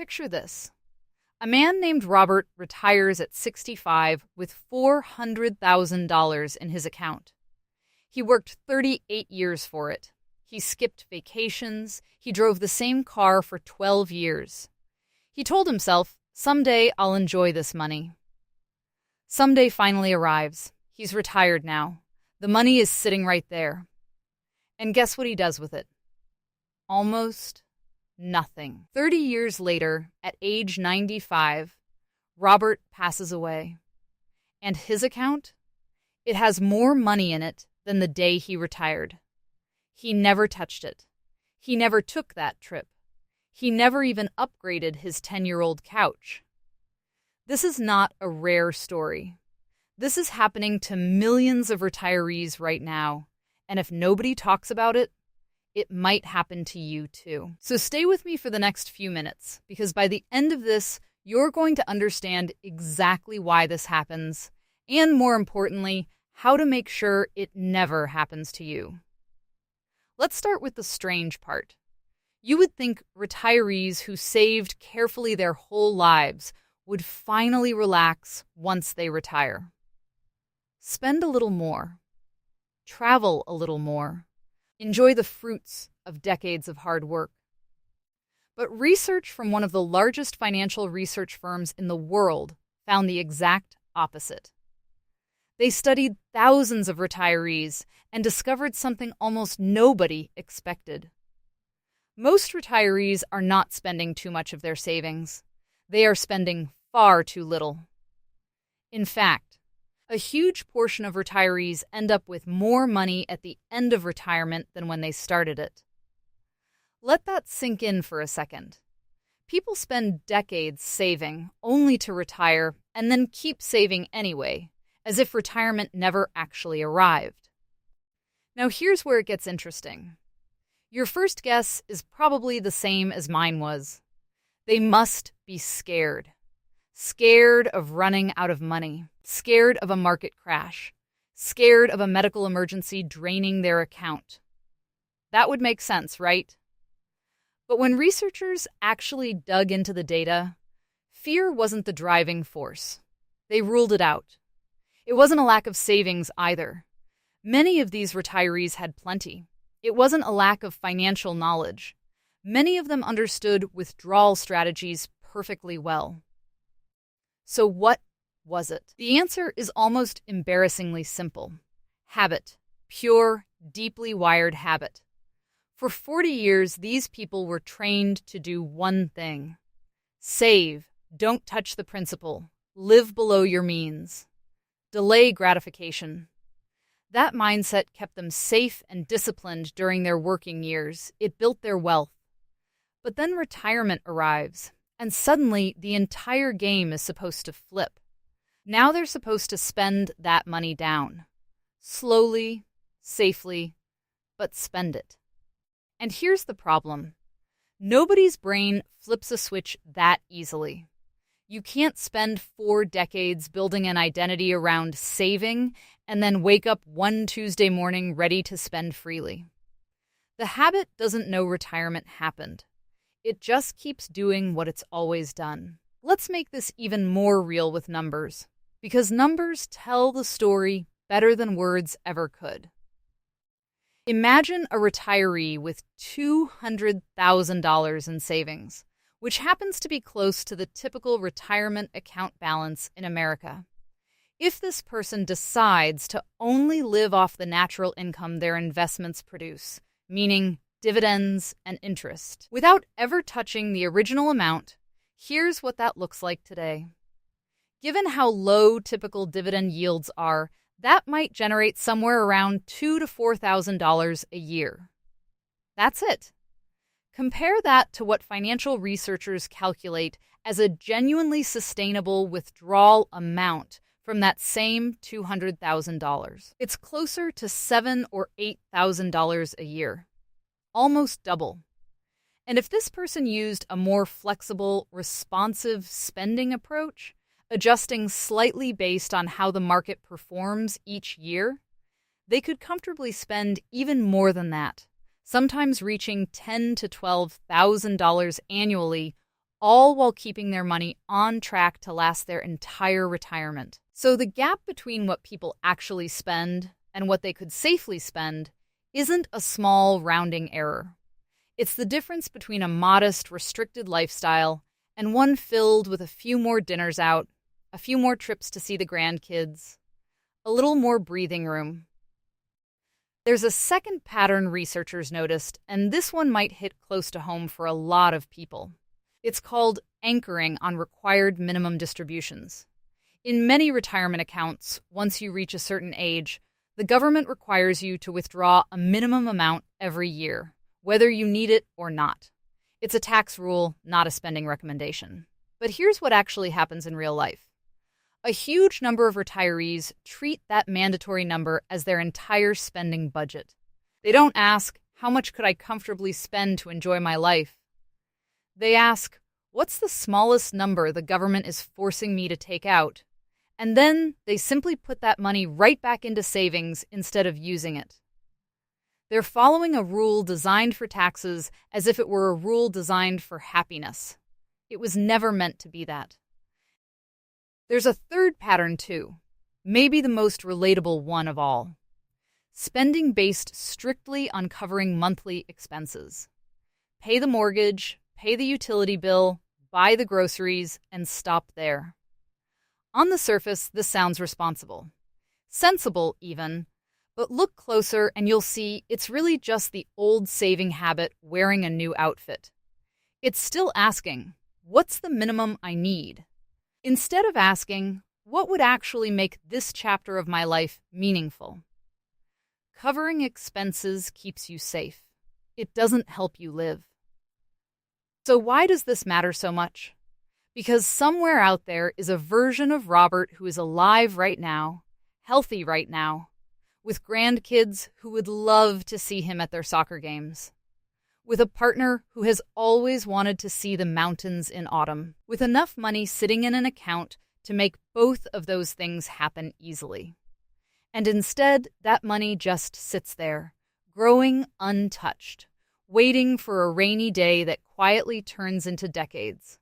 Picture this. A man named Robert retires at 65 with $400,000 in his account. He worked 38 years for it. He skipped vacations. He drove the same car for 12 years. He told himself, "Someday I'll enjoy this money." Someday finally arrives. He's retired now. The money is sitting right there. And guess what he does with it? Almost nothing. 30 years later, at age 95, Robert passes away. And his account? It has more money in it than the day he retired. He never touched it. He never took that trip. He never even upgraded his 10-year-old couch. This is not a rare story. This is happening to millions of retirees right now, and if nobody talks about it, it might happen to you too. So stay with me for the next few minutes, because by the end of this, you're going to understand exactly why this happens, and more importantly, how to make sure it never happens to you. Let's start with the strange part. You would think retirees who saved carefully their whole lives would finally relax once they retire. Spend a little more. Travel a little more. Enjoy the fruits of decades of hard work. But research from one of the largest financial research firms in the world found the exact opposite. They studied thousands of retirees and discovered something almost nobody expected. Most retirees are not spending too much of their savings. They are spending far too little. In fact, a huge portion of retirees end up with more money at the end of retirement than when they started it. Let that sink in for a second. People spend decades saving only to retire and then keep saving anyway, as if retirement never actually arrived. Now here's where it gets interesting. Your first guess is probably the same as mine was. They must be scared. Scared of running out of money. Scared of a market crash. Scared of a medical emergency draining their account. That would make sense, right? But when researchers actually dug into the data, fear wasn't the driving force. They ruled it out. It wasn't a lack of savings either. Many of these retirees had plenty. It wasn't a lack of financial knowledge. Many of them understood withdrawal strategies perfectly well. So what was it? The answer is almost embarrassingly simple. Habit. Pure, deeply wired habit. For 40 years, these people were trained to do one thing. Save. Don't touch the principal. Live below your means. Delay gratification. That mindset kept them safe and disciplined during their working years. It built their wealth. But then retirement arrives, and suddenly the entire game is supposed to flip. Now they're supposed to spend that money down. Slowly, safely, but spend it. And here's the problem. Nobody's brain flips a switch that easily. You can't spend 4 decades building an identity around saving and then wake up one Tuesday morning ready to spend freely. The habit doesn't know retirement happened. It just keeps doing what it's always done. Let's make this even more real with numbers, because numbers tell the story better than words ever could. Imagine a retiree with $200,000 in savings, which happens to be close to the typical retirement account balance in America. If this person decides to only live off the natural income their investments produce, meaning dividends and interest, without ever touching the original amount, here's what that looks like today. Given how low typical dividend yields are, that might generate somewhere around $2,000 to $4,000 a year. That's it. Compare that to what financial researchers calculate as a genuinely sustainable withdrawal amount from that same $200,000. It's closer to $7,000 or $8,000 a year, almost double. And if this person used a more flexible, responsive spending approach, adjusting slightly based on how the market performs each year, they could comfortably spend even more than that, sometimes reaching $10,000 to $12,000 annually, all while keeping their money on track to last their entire retirement. So the gap between what people actually spend and what they could safely spend isn't a small rounding error. It's the difference between a modest, restricted lifestyle and one filled with a few more dinners out, a few more trips to see the grandkids, a little more breathing room. There's a second pattern researchers noticed, and this one might hit close to home for a lot of people. It's called anchoring on required minimum distributions. In many retirement accounts, once you reach a certain age, the government requires you to withdraw a minimum amount every year, whether you need it or not. It's a tax rule, not a spending recommendation. But here's what actually happens in real life. A huge number of retirees treat that mandatory number as their entire spending budget. They don't ask, how much could I comfortably spend to enjoy my life? They ask, what's the smallest number the government is forcing me to take out? And then they simply put that money right back into savings instead of using it. They're following a rule designed for taxes as if it were a rule designed for happiness. It was never meant to be that. There's a third pattern, too, maybe the most relatable one of all. Spending based strictly on covering monthly expenses. Pay the mortgage, pay the utility bill, buy the groceries, and stop there. On the surface, this sounds responsible. Sensible, even. But look closer and you'll see it's really just the old saving habit wearing a new outfit. It's still asking, what's the minimum I need? Instead of asking, what would actually make this chapter of my life meaningful? Covering expenses keeps you safe. It doesn't help you live. So why does this matter so much? Because somewhere out there is a version of Robert who is alive right now, healthy right now, with grandkids who would love to see him at their soccer games, with a partner who has always wanted to see the mountains in autumn, with enough money sitting in an account to make both of those things happen easily. And instead, that money just sits there, growing untouched, waiting for a rainy day that quietly turns into decades.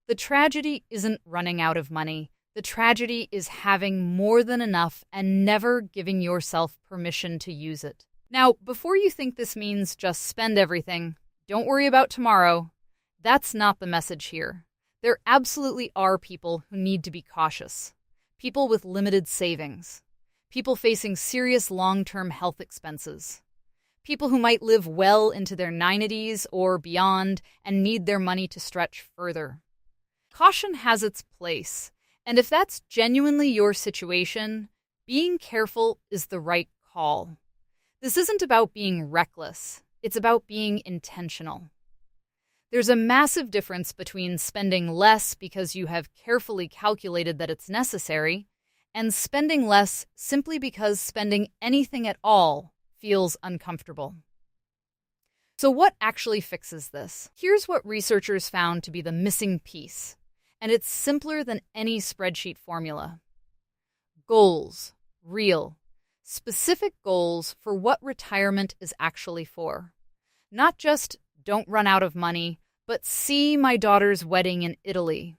The tragedy isn't running out of money. The tragedy is having more than enough and never giving yourself permission to use it. Now, before you think this means just spend everything, don't worry about tomorrow, that's not the message here. There absolutely are people who need to be cautious. People with limited savings. People facing serious long-term health expenses. People who might live well into their 90s or beyond and need their money to stretch further. Caution has its place, and if that's genuinely your situation, being careful is the right call. This isn't about being reckless. It's about being intentional. There's a massive difference between spending less because you have carefully calculated that it's necessary and spending less simply because spending anything at all feels uncomfortable. So what actually fixes this? Here's what researchers found to be the missing piece, and it's simpler than any spreadsheet formula. Goals. Real. Specific goals for what retirement is actually for. Not just don't run out of money, but see my daughter's wedding in Italy,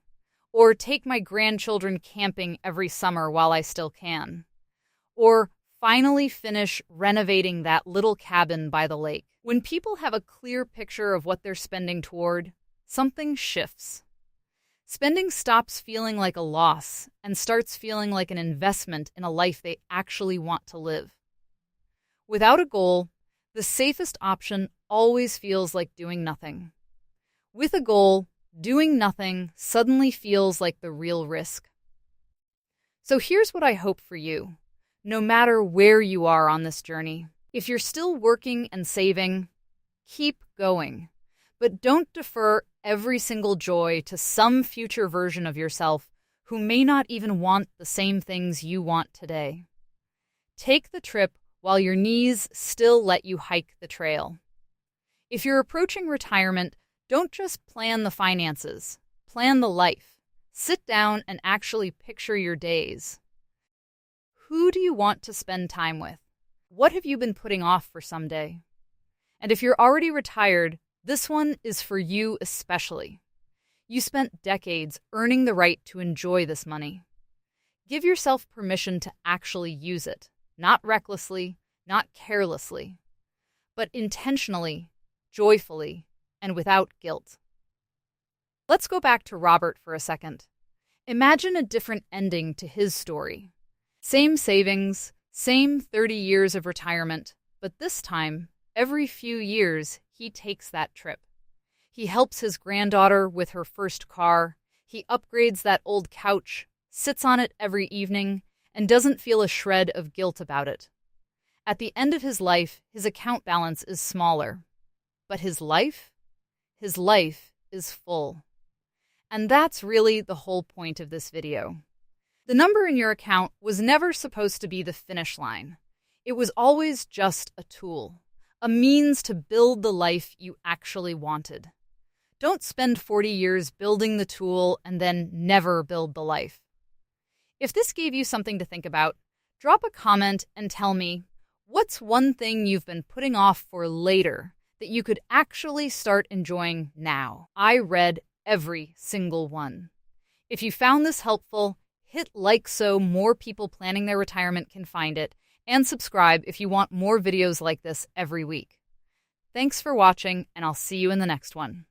or take my grandchildren camping every summer while I still can, or finally finish renovating that little cabin by the lake. When people have a clear picture of what they're spending toward, something shifts. Spending stops feeling like a loss and starts feeling like an investment in a life they actually want to live. Without a goal, the safest option always feels like doing nothing. With a goal, doing nothing suddenly feels like the real risk. So here's what I hope for you, no matter where you are on this journey. If you're still working and saving, keep going. But don't defer every single joy to some future version of yourself who may not even want the same things you want today. Take the trip while your knees still let you hike the trail. If you're approaching retirement, don't just plan the finances, plan the life. Sit down and actually picture your days. Who do you want to spend time with? What have you been putting off for someday? And if you're already retired, this one is for you especially. You spent decades earning the right to enjoy this money. Give yourself permission to actually use it, not recklessly, not carelessly, but intentionally, joyfully, and without guilt. Let's go back to Robert for a second. Imagine a different ending to his story. Same savings, same 30 years of retirement, but this time, every few years, he takes that trip. He helps his granddaughter with her first car, he upgrades that old couch, sits on it every evening, and doesn't feel a shred of guilt about it. At the end of his life, his account balance is smaller. But his life? His life is full. And that's really the whole point of this video. The number in your account was never supposed to be the finish line. It was always just a tool, a means to build the life you actually wanted. Don't spend 40 years building the tool and then never build the life. If this gave you something to think about, drop a comment and tell me, what's one thing you've been putting off for later that you could actually start enjoying now? I read every single one. If you found this helpful, hit like so more people planning their retirement can find it, and subscribe if you want more videos like this every week. Thanks for watching, and I'll see you in the next one.